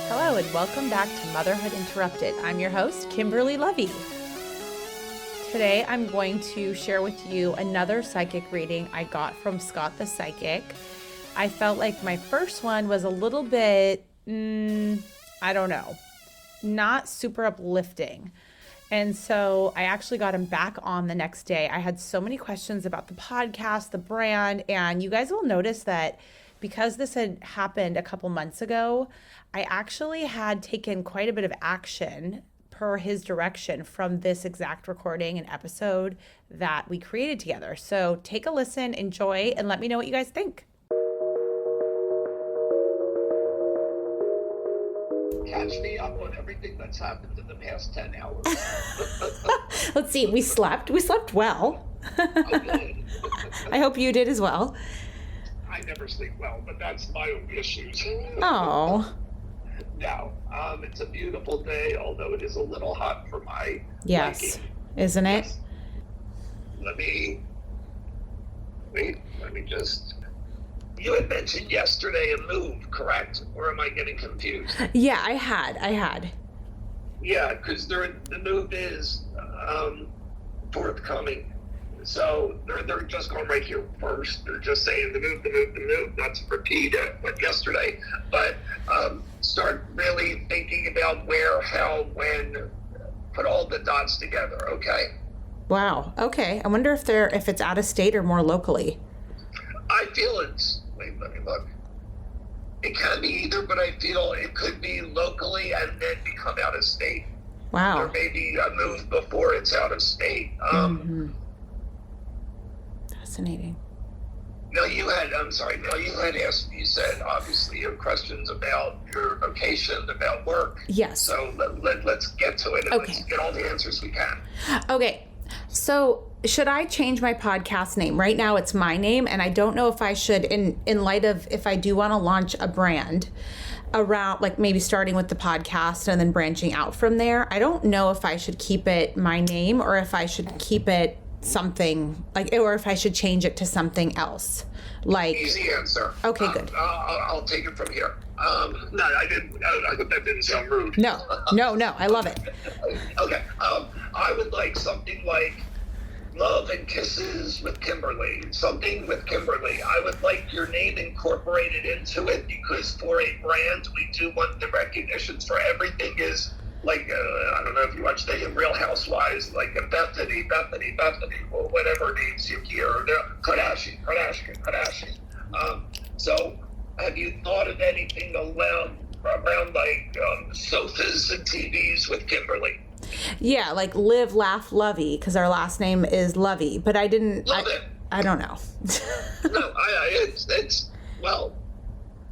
Hello and welcome back to Motherhood Interrupted. I'm your host, Kimberly Lovey. Today I'm going to share with you another psychic reading I got from Scott the Psychic. I felt like my first one was a little bit, not super uplifting. And so I actually got him back on the next day. I had so many questions about the podcast, the brand, and you guys will notice that because this had happened a couple months ago, I actually had taken quite a bit of action per his direction from this exact recording and episode that we created together. So take a listen, enjoy, and let me know what you guys think. Catch me up on everything that's happened in the past 10 hours. Let's see, we slept well. Oh, good. I hope you did as well. I never sleep well, but that's my own issues. Oh. No, it's a beautiful day, although it is a little hot for my Yes, liking. isn't it? Yes. Let me just... You had mentioned yesterday a move, correct? Or am I getting confused? Yeah, I had. Yeah, because the move is forthcoming. So they're just going right here first. They're just saying the move, not to repeat what yesterday, but start really thinking about where, how, when, put all the dots together, okay? Wow. Okay. I wonder if it's out of state or more locally. I feel let me look. It can be either, but I feel it could be locally and then become out of state. Wow. Or maybe a move before it's out of state. Fascinating. Now you had asked, you said obviously you have questions about your vocation, about work. Yes. So let's get to it and Okay. let's get all the answers we can. Okay. So should I change my podcast name? Right now it's my name, and I don't know if I should, in light of if I do want to launch a brand around, like maybe starting with the podcast and then branching out from there. I don't know if I should keep it my name or if I should keep it something like, or if I should change it to something else. Like, Easy answer. Okay, good. I'll take it from here. No, I didn't. I hope that didn't sound rude. No, I love it. Okay. I would like something like Love and Kisses with Kimberly. Something with Kimberly. I would like your name incorporated into it because for a brand, we do want the recognitions for everything is like, I don't know if you watch the Real Housewives, like Bethany, or whatever names you hear, Kardashian. So have you thought of anything around like sofas and TVs with Kimberly? Yeah, like Live, Laugh, Lovey, because our last name is Lovey, but I didn't. Love it. I don't know. No, well,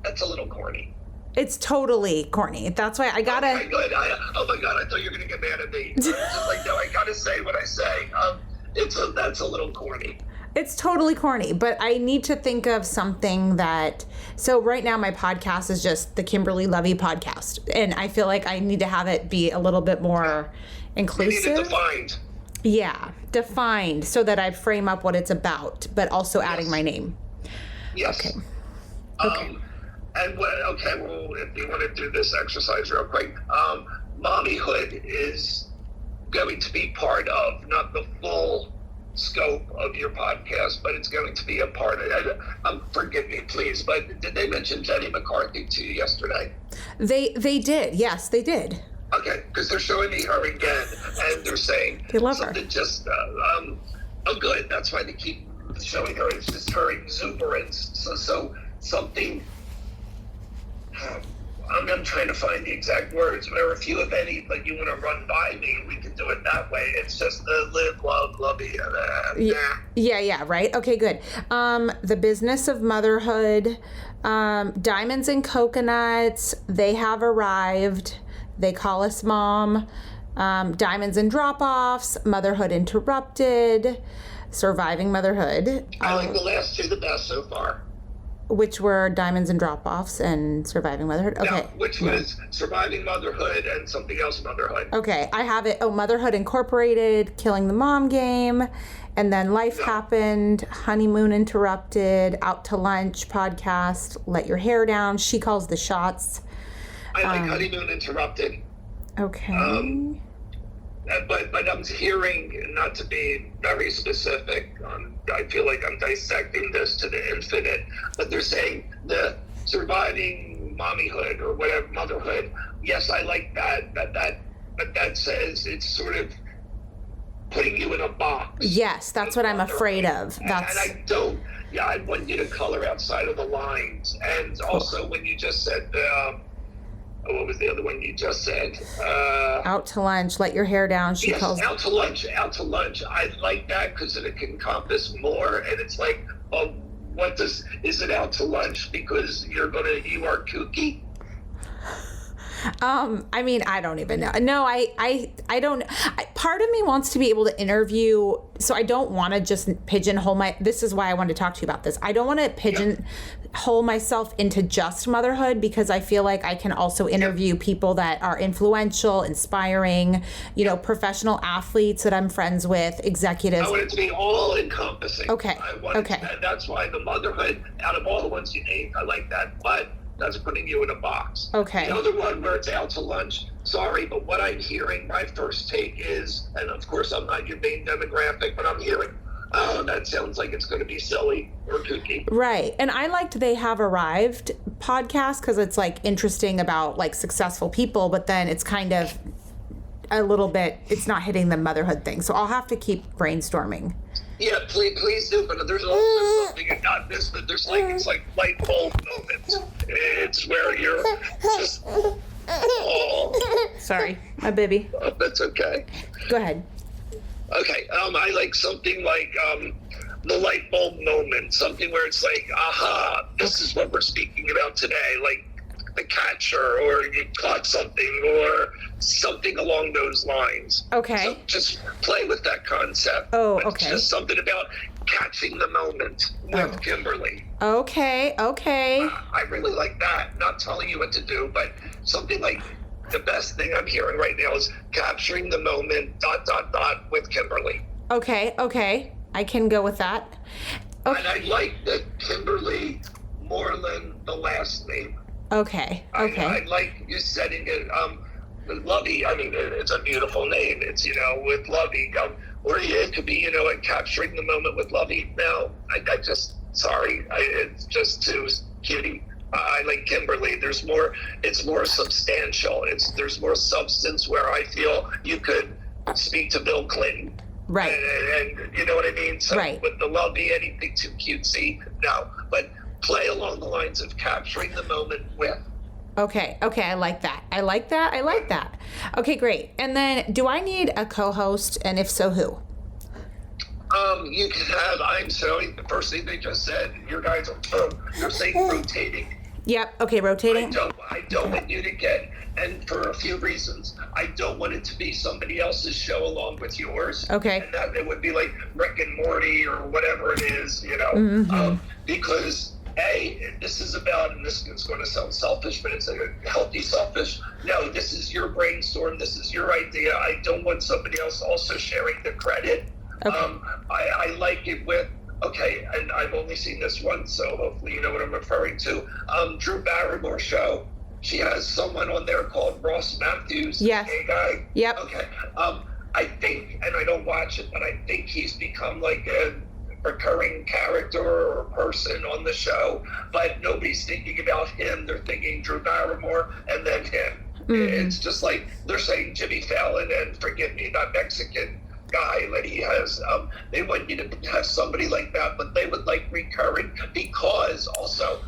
that's a little corny. It's totally corny. That's why I gotta. Okay, good. Oh my God, I thought you were gonna get mad at me. I was just like, no, I gotta say what I say. That's a little corny. It's totally corny, but I need to think of something that. So right now my podcast is just the Kimberly Lovey podcast, and I feel like I need to have it be a little bit more inclusive. You need it defined. Yeah, defined so that I frame up what it's about, but also adding my name. Yes. Okay. And if you want to do this exercise real quick, mommyhood is going to be part of, not the full scope of your podcast, but it's going to be a part of it. Forgive me, please, but did they mention Jenny McCarthy to you yesterday? They did. Yes, they did. Okay, because they're showing me her again, and they're saying They love her. something just, good. That's why they keep showing her. It's just her exuberance. So something. I'm trying to find the exact words, or if you have any, like you want to run by me, we can do it that way. It's just live, love, lovey. Yeah, right. Okay, good. The Business of Motherhood, Diamonds and Coconuts, They Have Arrived, They Call Us Mom, Diamonds and Drop-Offs, Motherhood Interrupted, Surviving Motherhood. I like the last two the best so far. Which were Diamonds and Drop-Offs and Surviving Motherhood? Okay. No, which was Surviving Motherhood and something else Motherhood. Okay, I have it. Oh, Motherhood Incorporated, Killing the Mom Game, And then Life Happened, Honeymoon Interrupted, Out to Lunch podcast, Let Your Hair Down. She calls the shots. I like Honeymoon Interrupted. Okay. But I'm hearing, not to be very specific, I feel like I'm dissecting this to the infinite, but they're saying the surviving mommyhood or whatever, motherhood. Yes, I like that. But that says it's sort of putting you in a box. Yes, that's what I'm afraid of. And I don't. Yeah, I want you to color outside of the lines. And also, when you just said what was the other one you just said? Out to Lunch, Let Your Hair Down. She calls Out to Lunch. I like that because it can encompass more. And it's like, oh, is it out to lunch because you are kooky? I mean, I don't even know. No, I don't. Part of me wants to be able to interview, so I don't want to just pigeonhole this is why I wanted to talk to you about this. I don't want to pigeonhole myself into just motherhood, because I feel like I can also interview people that are influential, inspiring, professional athletes that I'm friends with, executives. I want it to be all encompassing. Okay. And that's why the motherhood, out of all the ones you named, I like that. But that's putting you in a box. Okay. The other one where it's out to lunch, sorry, but what I'm hearing, my first take is, and of course I'm not your main demographic, but I'm hearing, oh, that sounds like it's going to be silly or kooky. Right. And I liked They Have Arrived podcast because it's like interesting about like successful people, but then it's kind of a little bit, it's not hitting the motherhood thing. So I'll have to keep brainstorming. Yeah, please do. But there's also something, and not this, but there's like, it's like light bulb moments. It's where you're just, oh. Sorry, my baby. Oh, that's okay. Go ahead. Okay, I like something like the light bulb moment, something where it's like, aha, this is what we're speaking about today, like the catcher, or you caught something, or something along those lines. Okay. So just play with that concept. Oh, But okay. It's just something about catching the moment with Kimberly. Okay. I really like that. Not telling you what to do, but something like the best thing I'm hearing right now is capturing the moment, ... with Kimberly. Okay. I can go with that. Okay. And I like that Kimberly Moreland, the last name. Okay. I like you setting it, Lovey, I mean, it's a beautiful name. It's, with Lovey, or it could be, and capturing the moment with Lovey. No, I just, sorry, it's just too cutie. I like Kimberly. It's more substantial. There's more substance, where I feel you could speak to Bill Clinton. Right. And you know what I mean? So right. With the Lovey, anything too cutesy, no. But play along the lines of capturing the moment with. Okay, I like that. Okay, great. And then, do I need a co-host, and if so, who? You can have, I'm sorry, the first thing they just said, you guys are saying rotating. Yep, okay, rotating. I don't want you to get, and for a few reasons, I don't want it to be somebody else's show along with yours. Okay. And that it would be like Rick and Morty or whatever it is, because this is about, and this is going to sound selfish, but it's a healthy selfish. No, this is your brainstorm. This is your idea. I don't want somebody else also sharing the credit. Okay. I like it with, and I've only seen this one, so hopefully you know what I'm referring to. Drew Barrymore show. She has someone on there called Ross Matthews. Yes. Gay guy. Yep. Okay. I think, and I don't watch it, but I think he's become like a recurring character or person on the show, but nobody's thinking about him. They're thinking Drew Barrymore and then him. Mm-hmm. It's just like they're saying Jimmy Fallon and, forgive me, that Mexican guy that he has. They want you to have somebody like that, but they would like recurring, because also,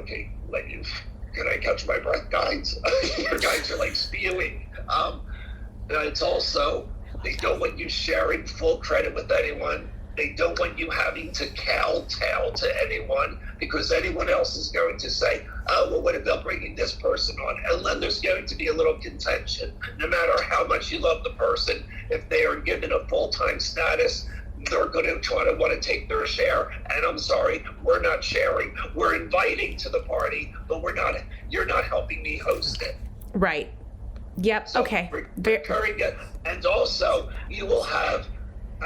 can I catch my breath, guys? Your guys are like spewing. It's also, they don't want you sharing full credit with anyone. They don't want you having to kowtow to anyone, because anyone else is going to say, oh, well, what about bringing this person on? And then there's going to be a little contention. No matter how much you love the person, if they are given a full-time status, they're going to try to want to take their share. And I'm sorry, we're not sharing. We're inviting to the party, but you're not helping me host it. Right. Yep. So okay. Recurring it. And also, you will have,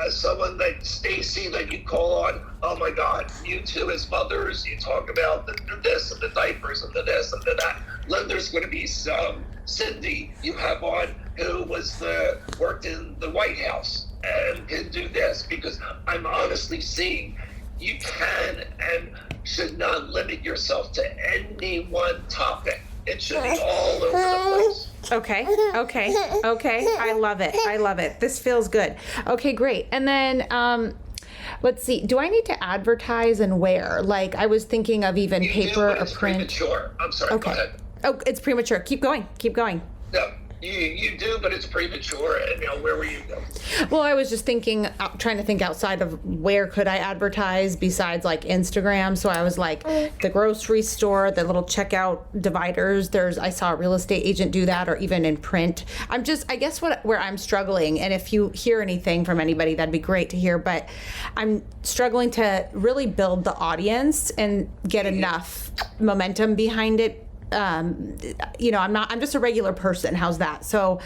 as someone that Stacy that you call on, oh my God, you two as mothers, you talk about the this and the diapers and the this and the that. Then there's going to be some Cindy you have on who worked in the White House and can do this, because I'm honestly seeing you can and should not limit yourself to any one topic. It should be all over the place. Okay. I love it. This feels good. Okay, great. And then, let's see. Do I need to advertise and where? Like, I was thinking of even You paper do, but or it's print. premature. I'm sorry. Okay. Go ahead. Oh, it's premature. Keep going. No, you do, but it's premature. And now, where were you going? Well, I was just thinking, trying to think outside of where could I advertise besides like Instagram. So I was like, the grocery store, the little checkout dividers. I saw a real estate agent do that, or even in print. I guess where I'm struggling, and if you hear anything from anybody, that'd be great to hear. But I'm struggling to really build the audience and get enough momentum behind it. I'm just a regular person. How's that? So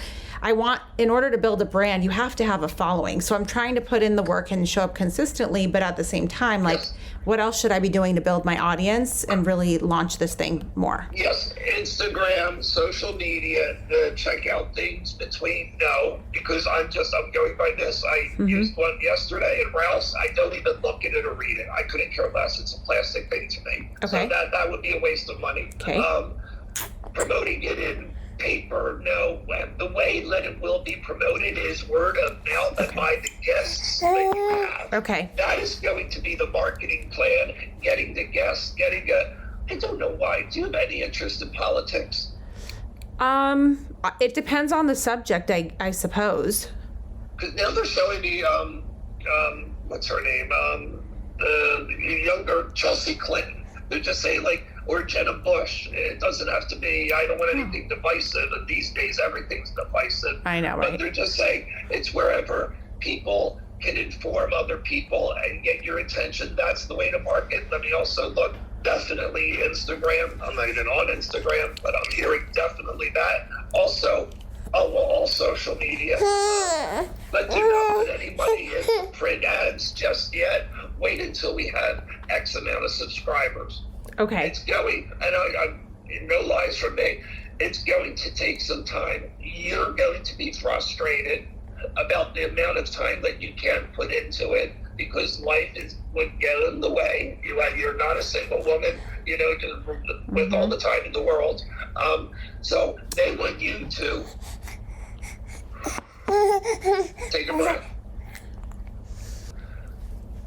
in order to build a brand, you have to have a following. So I'm trying to put in the work and show up consistently, but at the same time, like, Yes. what else should I be doing to build my audience and really launch this thing more? Yes, Instagram, social media, check out things between, because I'm going by this. I used one yesterday at Ralph's. I don't even look at it or read it. I couldn't care less. It's a plastic thing to me. Okay. So that would be a waste of money. Okay. Promoting it in paper, no. The way that it will be promoted is word of mouth and by the guests that you have. Okay. That is going to be the marketing plan, getting the guests, I don't know why. Do you have any interest in politics? It depends on the subject, I suppose. Because now they're showing me, what's her name? The younger Chelsea Clinton. They're just saying, like, or Jenna Bush. It doesn't have to be, I don't want anything divisive. And these days, everything's divisive. I know, right? But they're just saying it's wherever people can inform other people and get your attention. That's the way to market. Let me also look. Definitely Instagram. I'm not even on Instagram, but I'm hearing definitely that. Also, all social media. But do not put any money into print ads just yet. Wait until we have X amount of subscribers. Okay. It's going, and I'm no lies from me, it's going to take some time. You're going to be frustrated about the amount of time that you can put into it, because life would get in the way. You're not a single woman, with all the time in the world. So they want you to take a breath.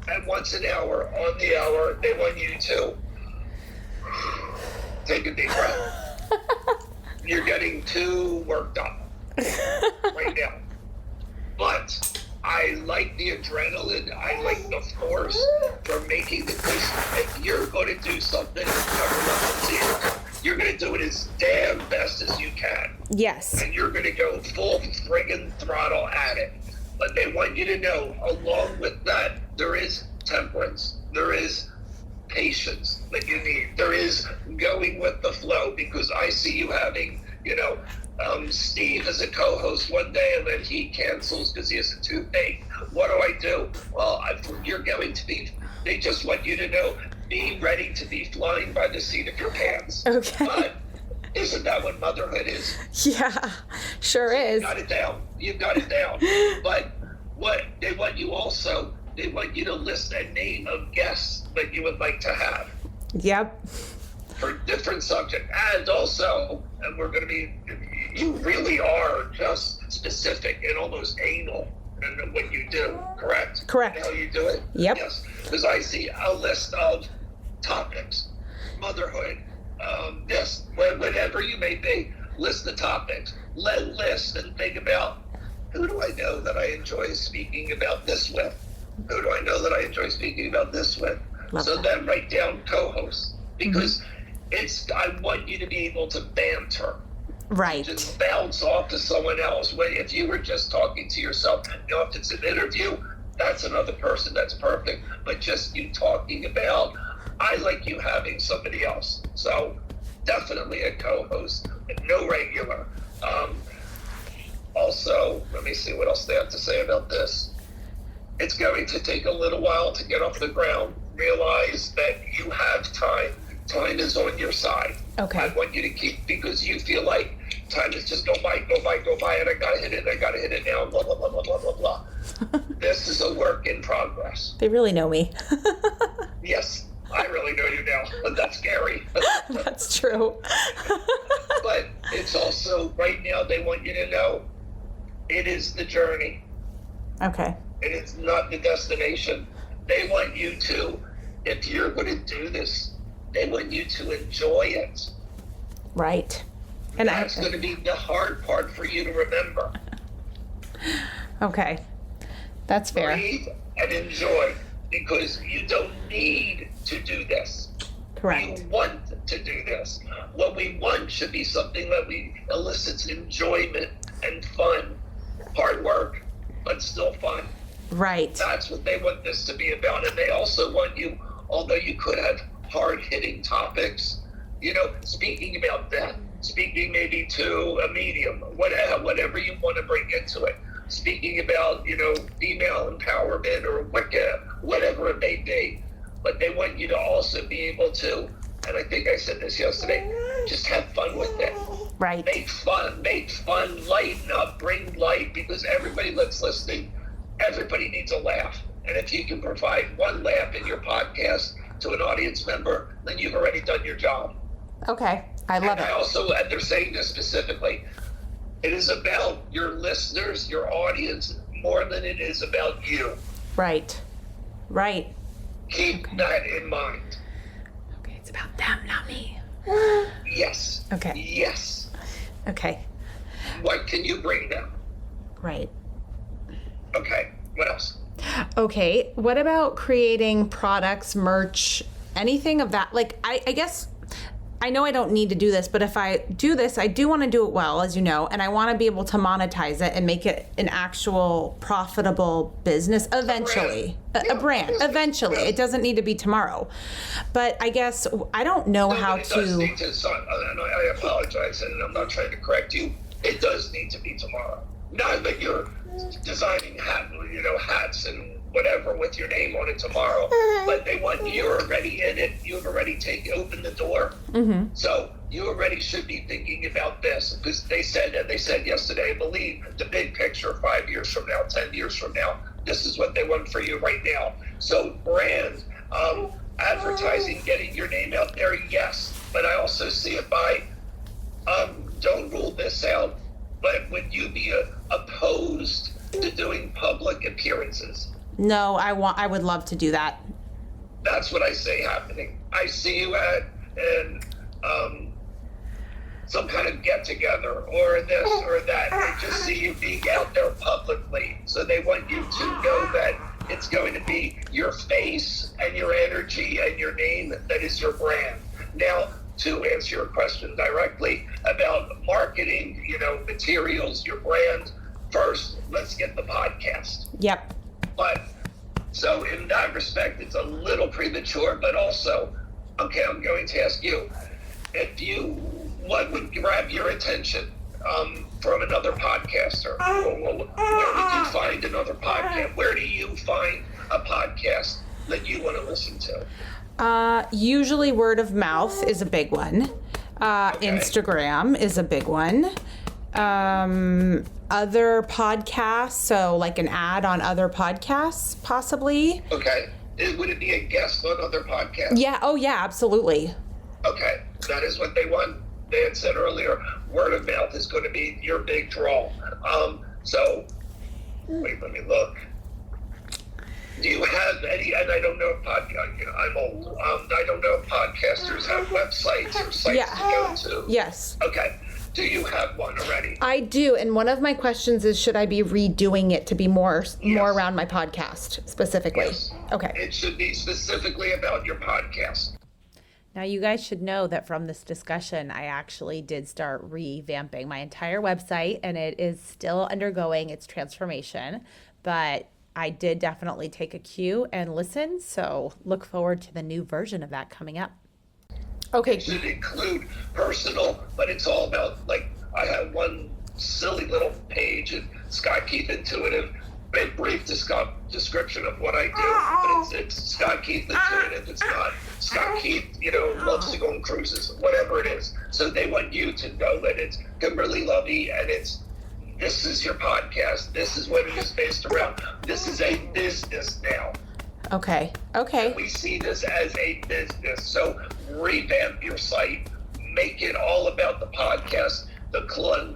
And once an hour, on the hour, they want you to take a deep breath. You're getting too worked up right now. But I like the adrenaline. I like the force for making the case. If you're going to do something, you're going to do it as damn best as you can. Yes. And you're going to go full friggin' throttle at it. But they want you to know, along with that, there is temperance. There is patience that you need. There is going with the flow, because I see you having, Steve as a co-host one day, and then he cancels because he has a toothache. What do I do? Well, you're going to be, they just want you to know, be ready to be flying by the seat of your pants. Okay. But isn't that what motherhood is? Yeah, sure is. You've got it down. But what they want you to list a name of guests that you would like to have. Yep. For different subject. And also, you really are just specific and almost anal in what you do, correct? Correct. How you do it? Yep. Yes. Because I see a list of topics, motherhood, whatever you may be, list the topics. List and think about, who do I know that I enjoy speaking about this with? Who do I know that I enjoy speaking about this with? Love so that. then write down co-hosts, because I want you to be able to banter. Right. Just bounce off to someone else. If you were just talking to yourself, if it's an interview, that's another person, that's perfect. But just you talking about, I like you having somebody else. So definitely a co-host, no regular. Also, let me see what else they have to say about this. It's going to take a little while to get off the ground. Realize that you have time. Time is on your side. Okay. I want you to keep, because you feel like time is just go by, and I gotta hit it now, blah, blah, blah, blah, blah, blah, blah. This is a work in progress. They really know me. Yes, I really know you now. That's scary. That's true. But it's also, right now, they want you to know it is the journey. Okay. It is not the destination. They want you to, if you're going to do this, they want you to enjoy it. Right. And that's going to be the hard part for you to remember. Okay. That's fair. Breathe and enjoy, because you don't need to do this. Correct. You want to do this. What we want should be something that elicits enjoyment and fun. Hard work, but still fun. Right. That's what they want this to be about. And they also want you, although you could have hard-hitting topics, speaking about death, speaking maybe to a medium, whatever you want to bring into it, speaking about, female empowerment or Wicca, whatever it may be. But they want you to also be able to, and I think I said this yesterday, just have fun with it. Right. Make fun, lighten up, bring light, because everybody that's listening, everybody needs a laugh. And if you can provide one laugh in your podcast to an audience member, then you've already done your job. Okay. I love it. And they're saying this specifically, it is about your listeners, your audience, more than it is about you. Right. Right. Keep that in mind. Okay, it's about them, not me. Yes. Okay. Yes. Okay. What can you bring them? Right. Okay. What else? Okay. What about creating products, merch, anything of that? Like, I guess I know I don't need to do this, but if I do this, I do want to do it well, as you know, and I want to be able to monetize it and make it an actual profitable business eventually. A brand, eventually. It doesn't need to be tomorrow. But I guess I don't know how to... Does need to, and I apologize, and I'm not trying to correct you. It does need to be tomorrow. Not that you're designing hats and whatever with your name on it tomorrow, but they want you're already in it. You've already opened the door. Mm-hmm. So you already should be thinking about this, because they said yesterday, I believe, the big picture 5 years from now, 10 years from now, this is what they want for you right now. So brand, advertising, getting your name out there, yes, but I also see it by, don't rule this out, but would you be opposed to doing public appearances? No, I would love to do that. That's what I say happening. I see you at some kind of get together or this or that. They just see you being out there publicly. So they want you to know that it's going to be your face and your energy and your name that is your brand. Now, to answer your question directly about marketing, materials, your brand, first, let's get the podcast. Yep. But so in that respect, it's a little premature, but also, okay, I'm going to ask you, what would grab your attention from another podcaster? Where would you find another podcast? Where do you find a podcast that you want to listen to? Usually word of mouth is a big one. Okay. Instagram is a big one. Other podcasts, so like an ad on other podcasts, possibly. Okay. Would it be a guest on other podcasts? Yeah. Oh, yeah, absolutely. Okay. That is what they want. They had said earlier, word of mouth is going to be your big draw. So, wait, let me look. Do you have any, and I don't know if I'm old, I don't know if podcasters have websites or sites to go to. Yes. Okay. Do you have one already? I do, and one of my questions is, should I be redoing it to be more around my podcast specifically? Yes. Okay. It should be specifically about your podcast. Now, you guys should know that from this discussion, I actually did start revamping my entire website, and it is still undergoing its transformation, but I did definitely take a cue and listen, so look forward to the new version of that coming up. Okay. It should include personal, but it's all about, like, I have one silly little page, and Scott Keith Intuitive, brief description of what I do, but it's Scott Keith that's doing it. It's not Scott Keith, loves to go on cruises, whatever it is. So they want you to know that it's Kimberly Lovey, and this is your podcast. This is what it is based around. This is a business now. Okay. We see this as a business. So revamp your site, make it all about the podcast, the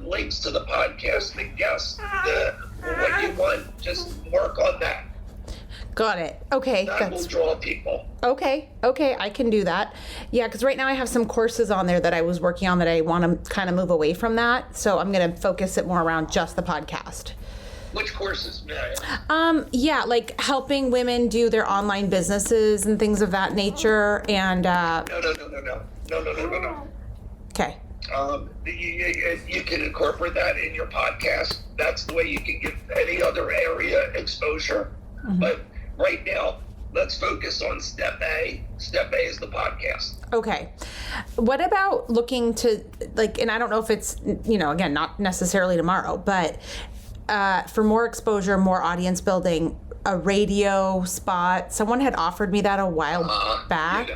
links to the podcast, the guests, what you want. Just work on that. Got it. Okay. That will draw people. Okay, I can do that. Yeah, because right now I have some courses on there that I was working on that I want to kind of move away from that. So I'm going to focus it more around just the podcast. Which courses, may I ask? Yeah, like helping women do their online businesses and things of that nature. And No. Okay. You can incorporate that in your podcast. That's the way you can get any other area exposure. Mm-hmm. But right now, let's focus on step A. Step A is the podcast. Okay. What about looking to, and I don't know if it's, again, not necessarily tomorrow, but for more exposure, more audience building, a radio spot. Someone had offered me that a while back.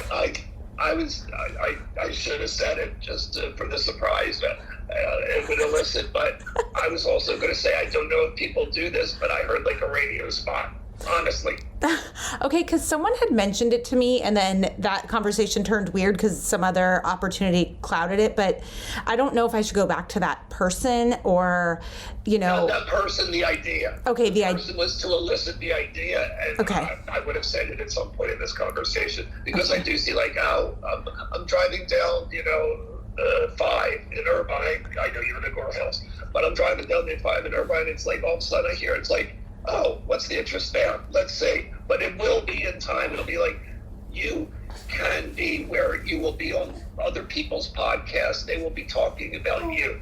I should have said it just for the surprise. It would elicit, but I was also going to say, I don't know if people do this, but I heard like a radio spot. Honestly. Okay, because someone had mentioned it to me, and then that conversation turned weird because some other opportunity clouded it. But I don't know if I should go back to that person or, Not that person, the idea. Okay, the person was to elicit the idea, and okay. I would have said it at some point in this conversation because I do see I'm driving down, 5 in Irvine. I know you're in the Gore Hills, but I'm driving down the 5 in Irvine. It's like all of a sudden I hear it's like, oh, what's the interest there? Let's see. But it will be in time. It'll be like, you can be where you will be on other people's podcasts. They will be talking about you.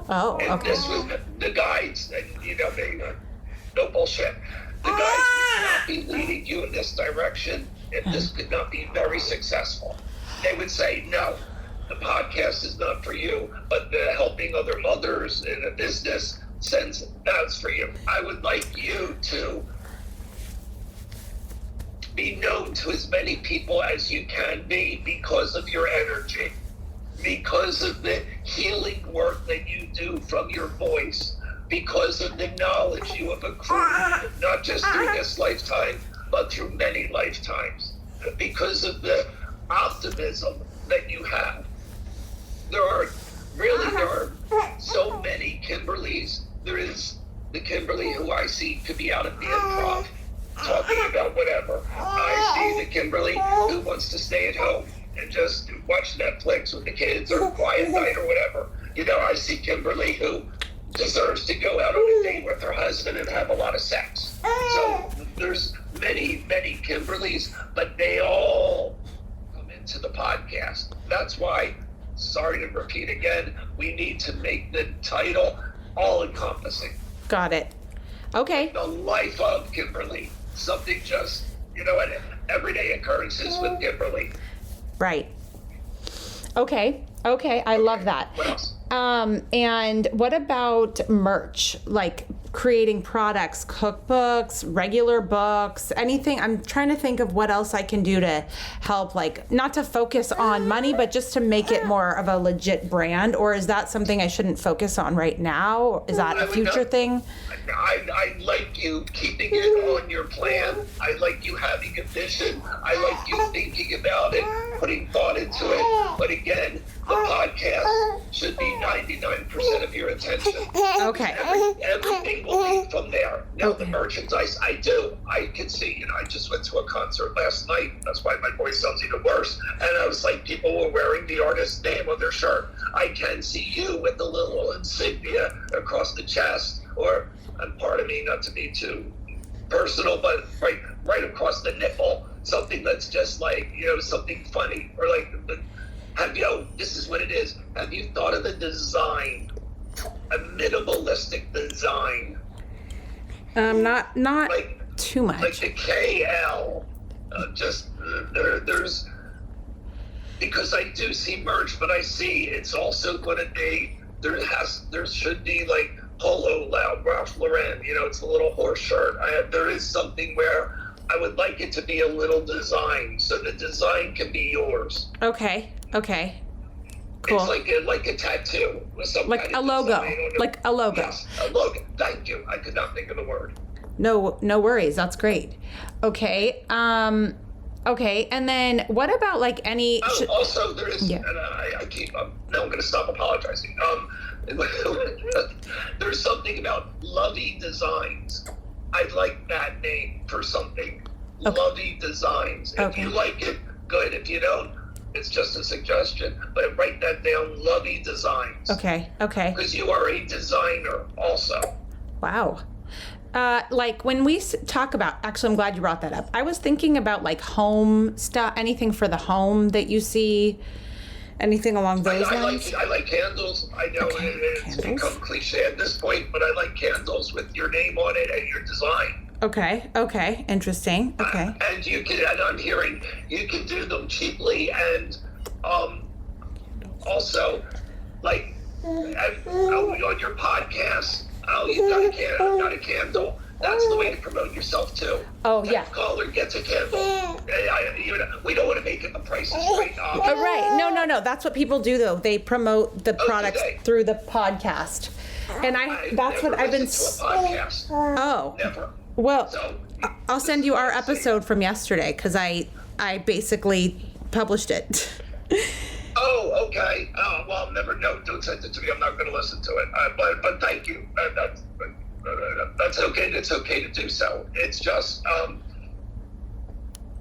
Oh, and okay. This was the guides, and no bullshit. The guides would not be leading you in this direction if this could not be very successful. They would say, no, the podcast is not for you, but the helping other mothers in a business sense, that's for you. I would like you to be known to as many people as you can be because of your energy, because of the healing work that you do from your voice, because of the knowledge you have accrued, not just through this lifetime, but through many lifetimes, because of the optimism that you have. There are so many Kimberlys. There is the Kimberly who I see could be out at the improv talking about whatever. I see the Kimberly who wants to stay at home and just watch Netflix with the kids or quiet night or whatever. I see Kimberly who deserves to go out on a date with her husband and have a lot of sex. So there's many, many Kimberlys, but they all come into the podcast. That's why, sorry to repeat again, we need to make the title all-encompassing. Got it. Okay. The life of Kimberly. Something just, everyday occurrences with Kimberly. Right. Okay. I love that. What else? And what about merch? Like creating products, cookbooks, regular books, anything? I'm trying to think of what else I can do to help, not to focus on money, but just to make it more of a legit brand. Or is that something I shouldn't focus on right now? Is that a future thing? I like you keeping it on your plan. I like you having a vision. I like you thinking about it, putting thought into it. But again, the podcast should be 99% of your attention. Okay. Everything will be from there. Now, the merchandise, I can see, I just went to a concert last night. That's why my voice sounds even worse. And I was like, people were wearing the artist's name on their shirt. I can see you with the little insignia across the chest, or, and pardon me, not to be too personal, but right across the nipple, something that's just something funny, or this is what it is. Have you thought of the design? A minimalistic design. Not too much. Like the KL. There's, because I do see merch, but I see it's also going to be, there should be Polo Ralph Lauren. It's a little horse shirt. There is something where I would like it to be a little design, so the design can be yours. Okay. Cool. It's like a tattoo with some like kind a of logo. design. Like a logo. Yes, a logo. Thank you. I could not think of the word. No worries. That's great. Okay. Okay. And then what about like any? Also, there is. Yeah. And I keep. Now I'm going to stop apologizing. There's something about Lovey Designs. I'd like that name for something. Okay. Lovey Designs. If you like it, good. If you don't, it's just a suggestion. But write that down. Lovey Designs. Okay. Because you are a designer, also. Wow. Like when we talk about, actually, I'm glad you brought that up. I was thinking about like home stuff, anything for the home that you see, anything along those lines. I like candles. I know it's become cliche at this point, but I like candles with your name on it and your design. Okay. Interesting. Okay. And and I'm hearing you can do them cheaply, and also like on your podcast. Oh, you've got a candle. That's the way to promote yourself too. Oh, yeah. Caller gets a candle. We don't want to make it the prices right now. Right. No. That's what people do though. They promote the products through the podcast. And that's what I've been. To a podcast. Oh. Never. Well, So, I'll send you our episode from yesterday because I basically published it. Oh, okay. Well, don't send it to me. I'm not going to listen to it. But thank you. That's okay. It's okay to do so. It's just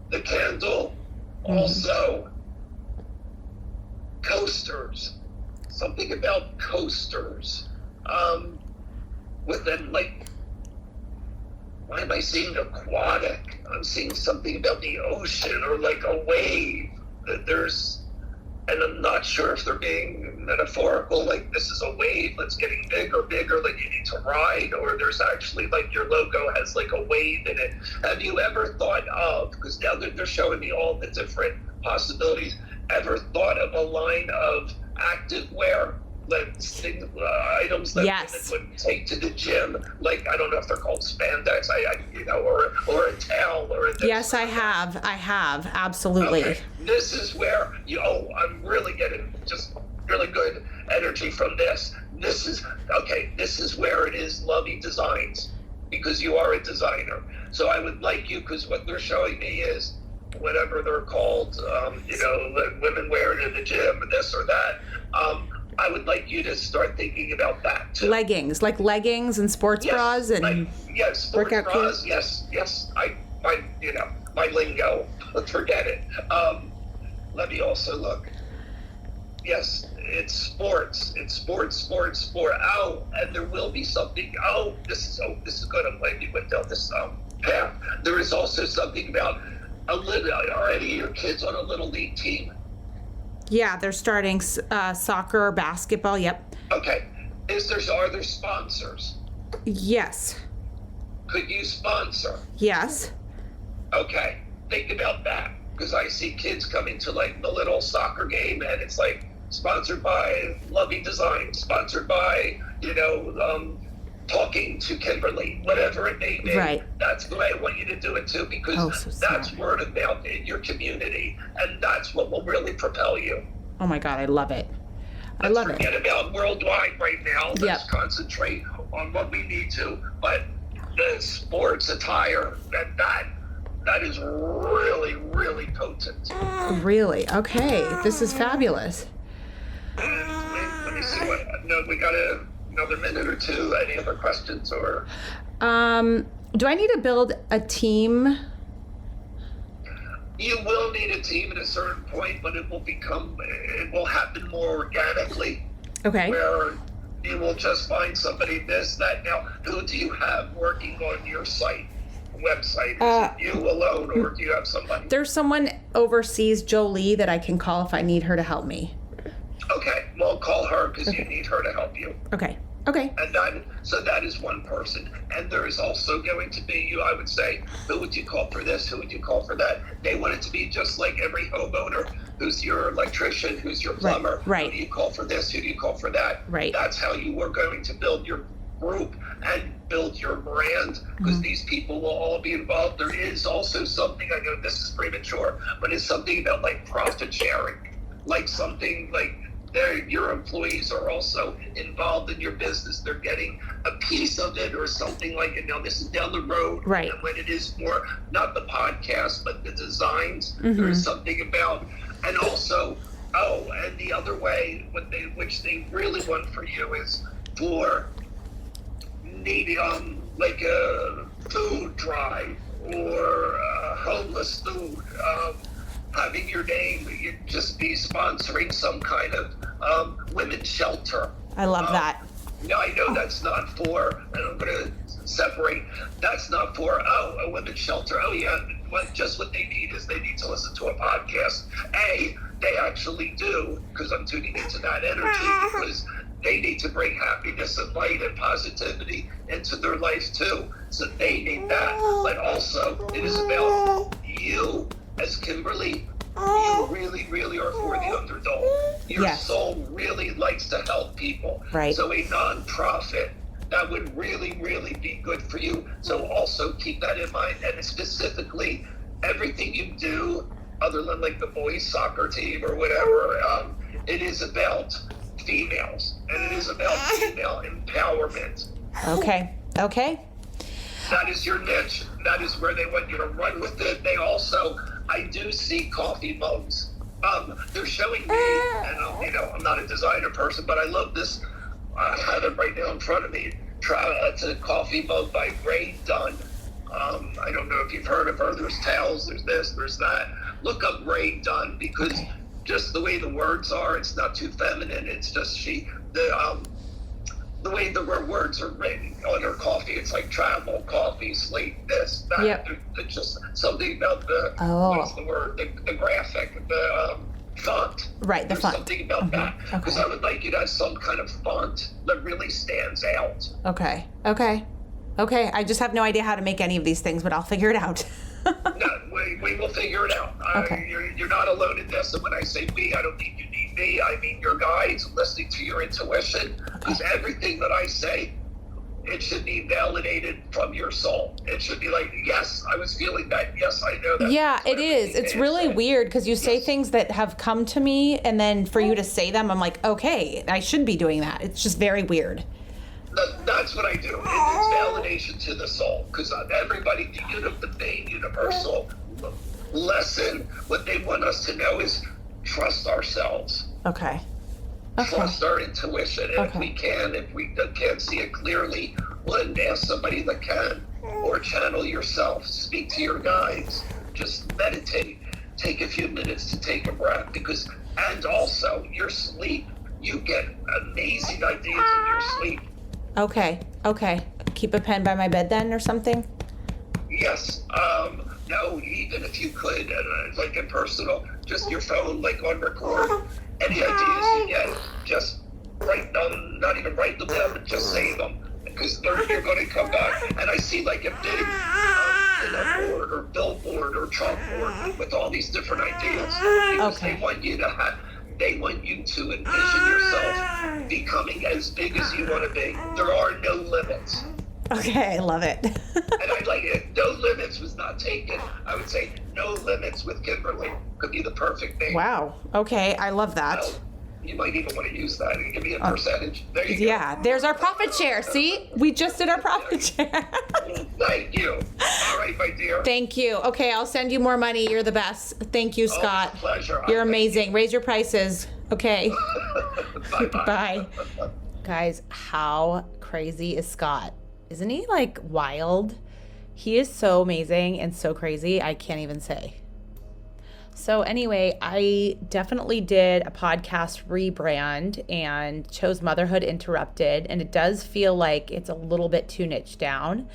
the candle. Also, coasters. Something about coasters. With them, like, why am I seeing aquatic? I'm seeing something about the ocean or like a wave. And I'm not sure if they're being metaphorical, like this is a wave that's getting bigger, like you need to ride, or there's actually like your logo has like a wave in it. Have you ever thought of, because now they're showing me all the different possibilities, ever thought of a line of activewear, like items that women would take to the gym, like I don't know if they're called spandex, or a towel or a. Yes, I have, absolutely. Okay. This is where I'm really getting just really good energy from this. This is where it is Lovey Designs, because you are a designer. So I would like you, because what they're showing me is whatever they're called, women wear it in the gym, this or that. I would like you to start thinking about that too. Leggings and sports bras and sports bras. Yes. My lingo. Forget it. Let me also look. Yes, it's sports. It's sport. Oh, and there will be something. This is good. I'm glad you went down this path. There is also something about already your kids on a little league team. Yeah, they're starting soccer or basketball. Yep. Okay. Are there sponsors? Yes. Could you sponsor? Yes. Okay. Think about that, because I see kids coming to like the little soccer game, and it's like sponsored by Lovey Design, sponsored by Talking to Kimberly, whatever it may be. Right. That's the way I want you to do it too, because that's word of mouth in your community, and that's what will really propel you. Oh my God, I love it. Let's forget about worldwide right now. Let's concentrate on what we need to. But the sports attire, that is really, really potent. Really? Okay. This is fabulous. Let me see we got another minute or two. Any other questions or? Do I need to build a team? You will need a team at a certain point, but it will happen more organically. Okay. Where you will just find somebody, this, that. Now, who do you have working on your website? Is it you alone, or do you have somebody? There's someone overseas, Jolie, that I can call if I need her to help me. Okay, well, call her, because you need her to help you. Okay. And so that is one person. And there is also going to be, I would say, who would you call for this? Who would you call for that? They want it to be just like every homeowner. Who's your electrician? Who's your plumber? Right. Who do you call for this? Who do you call for that? Right. That's how you are going to build your group and build your brand, because these people will all be involved. There is also something, I know this is premature, but it's something about like profit sharing, like something like your employees are also involved in your business. They're getting a piece of it or something like it. Now, this is down the road. Right. And when it is more, not the podcast, but the designs, there is something about, and also, and the other way, which they really want for you is for needing like a food drive or homeless food, having your name, you just be sponsoring some kind of women's shelter. I love that. Now, I know that's not for, and I'm going to separate, that's not for, a women's shelter. Oh, yeah, just what they need is they need to listen to a podcast. They actually do, because I'm tuning into that energy, because they need to bring happiness and light and positivity into their life too. So they need that. But also, it is about you as Kimberly. You really, really are for the underdog. Your soul really likes to help people. Right. So a nonprofit, that would really, really be good for you. So also keep that in mind. And specifically, everything you do, other than like the boys soccer team or whatever, it is about females, and it is about female empowerment. Okay. That is your niche. That is where they want you to run with it. They also, I do see coffee mugs. They're showing me, and I'm not a designer person, but I love this. I have it right now in front of me. It's a coffee mug by Ray Dunn. I don't know if you've heard of her. There's towels, there's this, there's that. Look up Ray Dunn, because just the way the words are, it's not too feminine. It's just the way the words are written on her coffee. It's like travel, coffee, sleep, this, that. Yep. It's just something about the, what's the word, the graphic, the font. Right, the There's font. something about that. Because I would like you to have some kind of font that really stands out. Okay. I just have no idea how to make any of these things, but I'll figure it out. No, we will figure it out. Okay. You're not alone in this. And when I say we, I don't mean you need me. I mean your guides, listening to your intuition. Because everything that I say, it should be validated from your soul. It should be like, yes, I was feeling that. Yes, I know that. Yeah, it is. It's really weird because you say things that have come to me, and then for you to say them, I'm like, okay, I should be doing that. It's just very weird. That's what I do. It's validation to the soul. Because everybody, the main universal lesson, what they want us to know is trust ourselves. Okay. Trust our intuition. And if we can't see it clearly, well, then ask somebody that can. Or channel yourself. Speak to your guides. Just meditate. Take a few minutes to take a breath. And also, your sleep. You get amazing ideas in your sleep. Okay. Keep a pen by my bed then or something? Yes. No, even if you could, like in personal, just your phone, like on record. Any ideas you get, just write them, not even write them down, but just say them. Because you're going to come back. And I see like a big board or billboard or chalkboard with all these different ideas. Because they want you to envision yourself becoming as big as you want to be. There are no limits. Okay, I love it. And I like it. No limits was not taken. I would say no limits with Kimberly could be the perfect name. Wow. Okay, I love that. Well, you might even want to use that and give me a percentage. There you go. Yeah, there's our profit share. See? We just did our profit share. Thank you. All right, my dear. Thank you. Okay, I'll send you more money. You're the best. Thank you, Scott. Oh, pleasure. You're amazing. Raise your prices. Okay. Bye-bye. Bye. Guys, how crazy is Scott? Isn't he like wild? He is so amazing and so crazy. I can't even say. So anyway, I definitely did a podcast rebrand and chose Motherhood Interrupted. And it does feel like it's a little bit too niche down,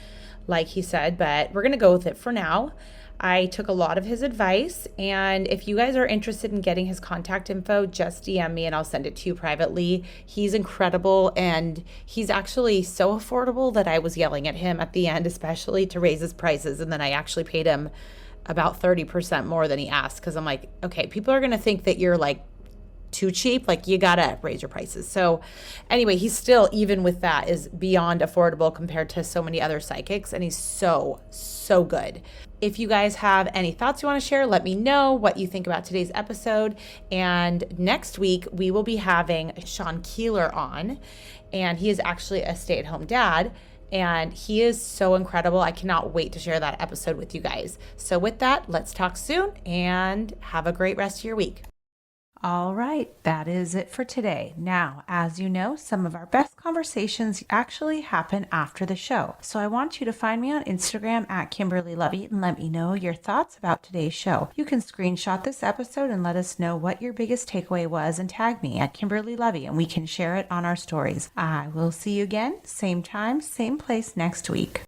like he said, but we're going to go with it for now. I took a lot of his advice, and if you guys are interested in getting his contact info, just DM me and I'll send it to you privately. He's incredible, and he's actually so affordable that I was yelling at him at the end, especially to raise his prices, and then I actually paid him about 30% more than he asked, because I'm like, okay, people are going to think that you're like too cheap, like you gotta raise your prices. So anyway, he's still, even with that, is beyond affordable compared to so many other psychics, and he's so good. If you guys have any thoughts you want to share, let me know what you think about today's episode. And next week we will be having Sean Keeler on, and he is actually a stay-at-home dad, and he is so incredible. I cannot wait to share that episode with you guys. So with that, let's talk soon and have a great rest of your week. All right, that is it for today. Now, as you know, some of our best conversations actually happen after the show. So I want you to find me on Instagram at Kimberly Lovey and let me know your thoughts about today's show. You can screenshot this episode and let us know what your biggest takeaway was and tag me at Kimberly Lovey, and we can share it on our stories. I will see you again, same time, same place next week.